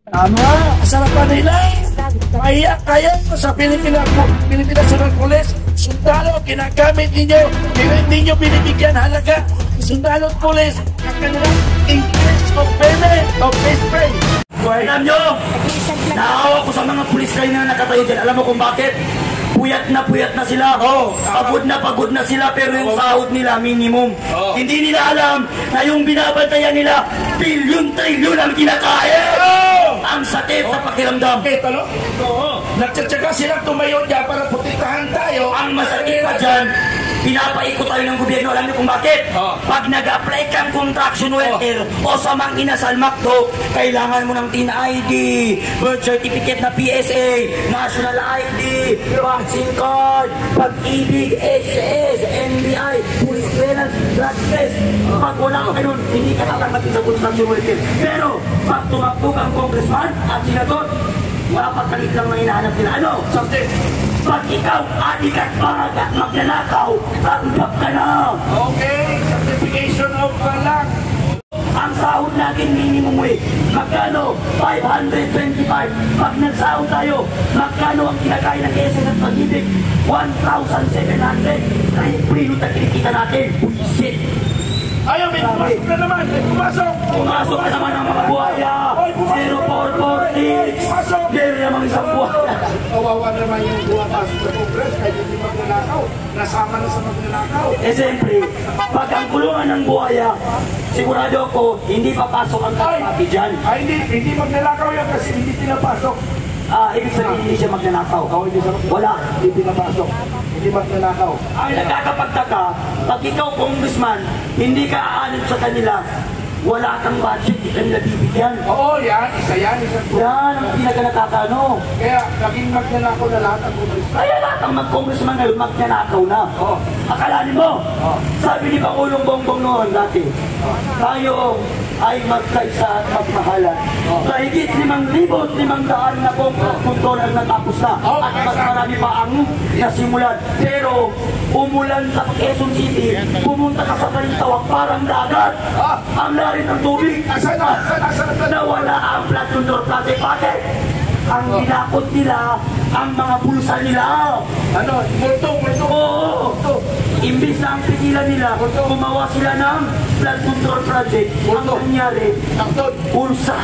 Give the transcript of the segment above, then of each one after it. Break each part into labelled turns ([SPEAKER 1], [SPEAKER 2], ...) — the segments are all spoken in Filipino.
[SPEAKER 1] Tama, sarapan nila. Kaya sa Pilipinas National Police, sundalo, ginagamit ninyo, hindi nyo binibigyan halaga. Sundalo at police, ang kanilang increase of payment of base pay.
[SPEAKER 2] Alam nyo, naawa ko sa mga pulis kayo na nakatayo dyan. Alam mo kung bakit? Puyat na sila. Pagod na sila, pero yung sahod nila minimum. Hindi nila alam na yung binabantayan nila, bilyon-trilyon ang kinakaya. Ang sakit na pakiramdam.
[SPEAKER 1] Nagtsatsaga silang tumayo dyan para putitahan tayo.
[SPEAKER 2] Ang masakit pa dyan, pinapaikot tayo ng gobyerno. Alam niyo kung bakit? Pag nag-apply kang construction worker o sa mga inasalmakto, kailangan mo ng TIN ID, birth certificate na PSA, national ID, vaccine card, pag-ibig, SS, NBI, police clearance, drug test. Pag wala ka ganun, hindi ka tatanggapin sa construction worker. Pero pag tumakbo kang congressman at senador, wala pagkalit lang na hinahanap nila. Ano? Something. Pag ikaw, adik at magnanakaw, tanggap ka na.
[SPEAKER 1] Okay, certification of lang.
[SPEAKER 2] Ang sahod natin minimum wage. Magkano? 525. Pag nagsahod tayo, magkano ang kinakain ng SS at pag-ibig? 1,700. Kaya prilo na kinikita natin. Buisit.
[SPEAKER 1] Ayaw, may pumasok na naman.
[SPEAKER 2] Pumasok na naman ang mga buhaya. 0446. Meron namang isang buhaya.
[SPEAKER 1] Kawawa naman yung buwapasok sa Congress kahit hindi magnanakaw. Nasama na sa magnanakaw.
[SPEAKER 2] Siyempre, pag ang kulungan ng buhaya, sigurado ako, hindi papasok ang kapati dyan.
[SPEAKER 1] Hindi magnanakaw yan kasi hindi pinapasok.
[SPEAKER 2] Ibig sabihin hindi siya magnanakaw. Wala.
[SPEAKER 1] Hindi pinapasok. Hindi magnanakaw.
[SPEAKER 2] Ang nagkakapagtaka, pag ikaw congressman, hindi ka aanod sa kanila, wala kang budget, di kanila bibigyan.
[SPEAKER 1] Oo, yan. Isa yan.
[SPEAKER 2] Yan ang pinaka-nakakano.
[SPEAKER 1] Kaya naging magnanakaw na lahat ang congressman.
[SPEAKER 2] Kaya lahat ang mag-congressman ngayon, magnanakaw na. Akalanin mo, sabi ni Pangulong Bongbong noon dati, tayo ay magkaisa at magmahalan. Kahigit 5,500 na kontrol ang natapos na. At mas marami pa ang nasimulan. Pero umulan sa Quezon City, pumunta ka sa Balintawak, parang dagat. Ang lalim ng tubig. Nawala ang flood control project. Bakit? Ang ginakot nila, ang mga bulsa nila.
[SPEAKER 1] Ano? Multong.
[SPEAKER 2] Oo. Imbis na ang pigilan nila, gumawa sila ng flood control project. Ang nangyari, bulsa.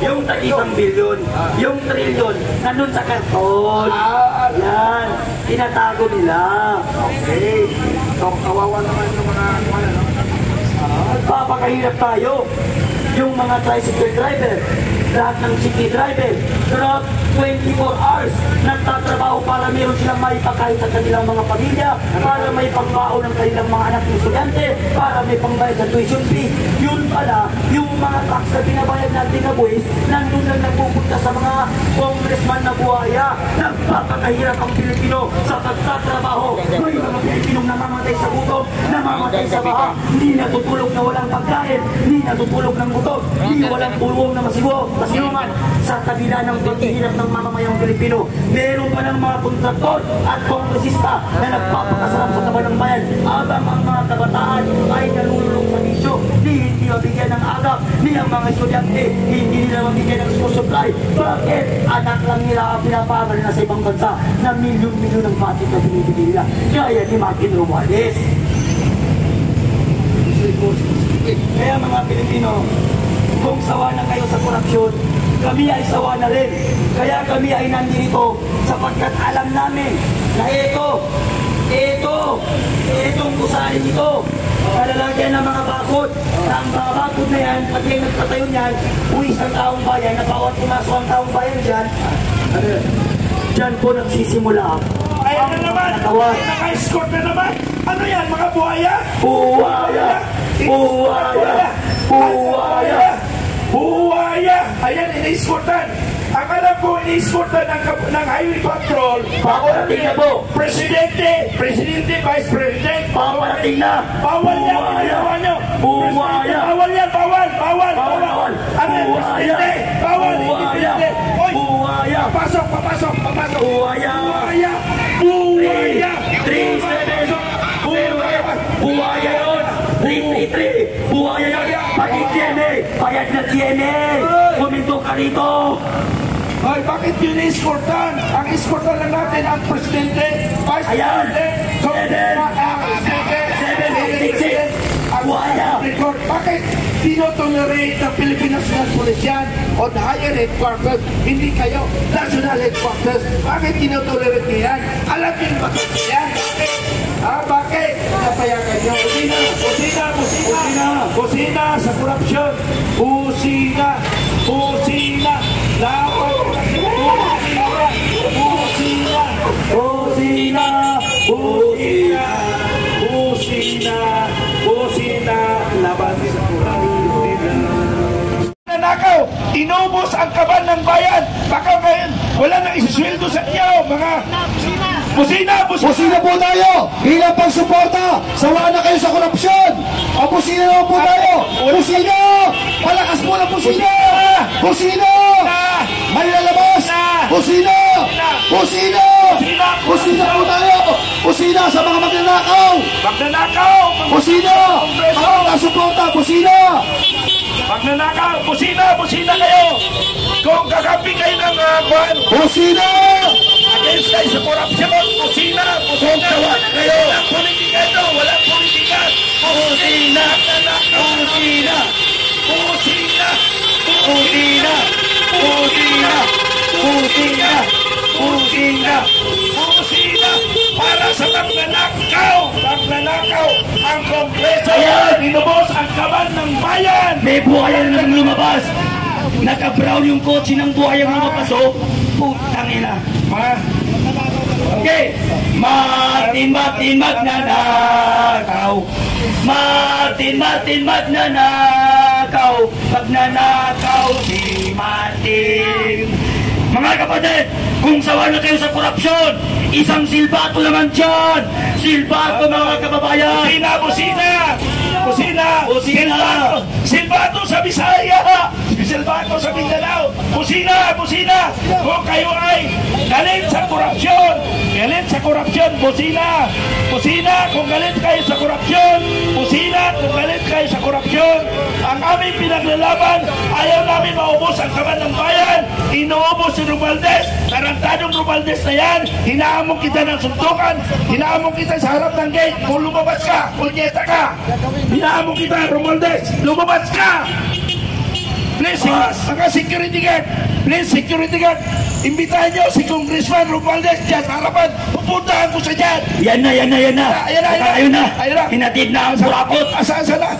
[SPEAKER 2] Yung tag-isang bilyon, yung trilyon, nandun sa karton. Yan, tinatago nila.
[SPEAKER 1] Okay. So, kawawa naman yung mga ano.
[SPEAKER 2] Papakahirap tayo. Yung mga tricycle driver, lahat ng city driver, throughout 24 hours, nagtatrabaho para meron silang maipakain sa kanilang mga pamilya, para may pangbaon ng kanilang mga anak ng estudyante, para may pangbayad sa tuition fee. Yun pala, yung mga tax na binabayad natin na buwis, nandun lang nagpupunta sa mga congressman na buhaya. Nagpapakahirap ang Pilipino sa pagtatrabaho. May mga Pilipinong namamatay sa gutom, namamatay sa baha, hindi natutulog na walang pagkain, hindi natutulog ng gutom, hindi walang tulong na masinuman sa kabila ng paghihirap ng mamamayang Pilipino. Meron pa ng mga kontraktor at kongresista na nagpapakasarap sa taban ng bayan, habang ang mga kabataan ay nalululong sa bisyo, hindi mabigyan ng agap, ni ang mga estudyante hindi nila mabigyan ng school supply. Bakit? Anak lang nila ang pinapagal na sa ibang bansa na milyon-milyon ng batik na binibigyan nila. Kaya ni Martin Romualdez. Kaya mga Pilipino, kung sawa na kayo sa korupsyon, kami ay sawa na rin. Kaya kami ay nandito sapagkat alam namin na itong kusahin ito, kalalagyan ng mga bakod. Na ang mga bakod na yan, pag yung nagpatayo niyan, uwis ng taong bayan, na bawat pumasok ang taong bayan dyan, dyan po nagsisimula.
[SPEAKER 1] Ayan na naman, naka-escort na naman. Ano yan, mga buhaya? Buhaya! Ayan, ini-escortan. Ang alam ko, ini-escortan ng highway patrol.
[SPEAKER 2] Paparating na po.
[SPEAKER 1] Presidente, Vice President.
[SPEAKER 2] Paparating na.
[SPEAKER 1] Bawal yan, ginawa nyo.
[SPEAKER 2] Buhaya.
[SPEAKER 1] Bawal yan, bawal. Ano yan, Presidente? Bawal, hindi Presidente. Oy, papasok.
[SPEAKER 2] Buhaya. 3-7. Buhaya yun. 3-3. Buhaya yun. Pati GMA. Payag na GMA. rito!
[SPEAKER 1] Hoy, bakit yun escortan? Ang escortan lang natin ang presidente, vice
[SPEAKER 2] Ayan!
[SPEAKER 1] president,
[SPEAKER 2] Buhaya!
[SPEAKER 1] bakit tinotolerate ng Philippine National Police yan o the higher headquarters, hindi kayo national headquarters? Bakit tinotolerate niyo yan? Alam niyo ba yan? Bakit? Napayagan niyo. Busina sa korupsyon. Busina. Laban sa korupsyon. Nanakaw, inubos ang kaban ng bayan. Baka ngayon, wala nang isisweldo sa inyo, mga busina
[SPEAKER 3] po tayo bilang pagsuporta. Sawa na kayo sa korupsyon. O busina naman po tayo. Busina! Palakas mo na busina! Busina! Malalabas! Busina! Busina po tayo! Busina sa mga magnanakaw! Busina! Mga suporta! Busina!
[SPEAKER 1] Magnanakaw, busina kayo! Kung kakampi kayo ng
[SPEAKER 3] Busina!
[SPEAKER 1] against kayo sa korupsyon, busina kayo! Walang politika ito, walang politika! Busina para sa magnanakaw ang Kongreso! Inubos ang kaban ng bayan!
[SPEAKER 2] May buhaya na naman lumabas! Naka-brown yung kotse ng buhaya lumabas, oh! Putang ina! Okay! Martin magnanakaw! Martin magnanakaw! Magnanakaw si Martin! Mga kapatid, kung sawa na kayo sa korupsyon, isang silbato naman dyan! Silbato mga kababayan!
[SPEAKER 1] Busina! Silbato sa Bisaya! Silbato sa Mindanao! Busina! Kung kayo ay galit sa korupsyon, busina! Kung galit kayo sa korupsyon, busina! Kung galit kayo sa korupsyon, ang aming pinaglalaban, ayaw namin maubos ang kaban ng bayan! Inuubos si Romualdez! Tarantadong Romualdez na yan! Hinaamong kita ng suntukan! Hinaamong kita sa harap ng gate! Kung lumabas ka, punyeta ka! Hinaamong kita, Romualdez! Lumabas ka! Please, mga security guard, imbitahan nyo si Congressman Romualdez dyan sa harapan. Pupuntahan ko sa dyan.
[SPEAKER 2] Yan na. Ayun na. Hinatid na ang burakot.
[SPEAKER 1] Asa na?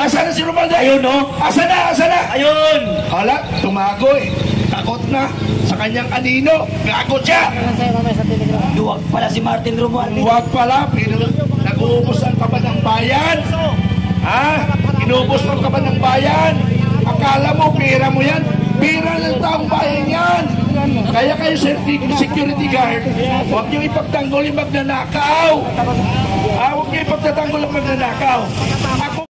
[SPEAKER 1] Asa na si Romualdez?
[SPEAKER 2] Ayun, no?
[SPEAKER 1] Asa na?
[SPEAKER 2] Ayun.
[SPEAKER 1] Hala, tumago eh. Takot na sa kanyang anino. Gagot siya.
[SPEAKER 2] Duwag pala si Martin Romualdez.
[SPEAKER 1] Huwag pala, pero nag-uubos ang kaban ng bayan. Inubos ang kaban ng bayan. Akala mo, pera mo yan. Pera ng taong bayan yan. Kaya kayo security guard, huwag niyo ipagtanggol yung magnanakaw. Huwag niyo ipagtatanggol ang magnanakaw.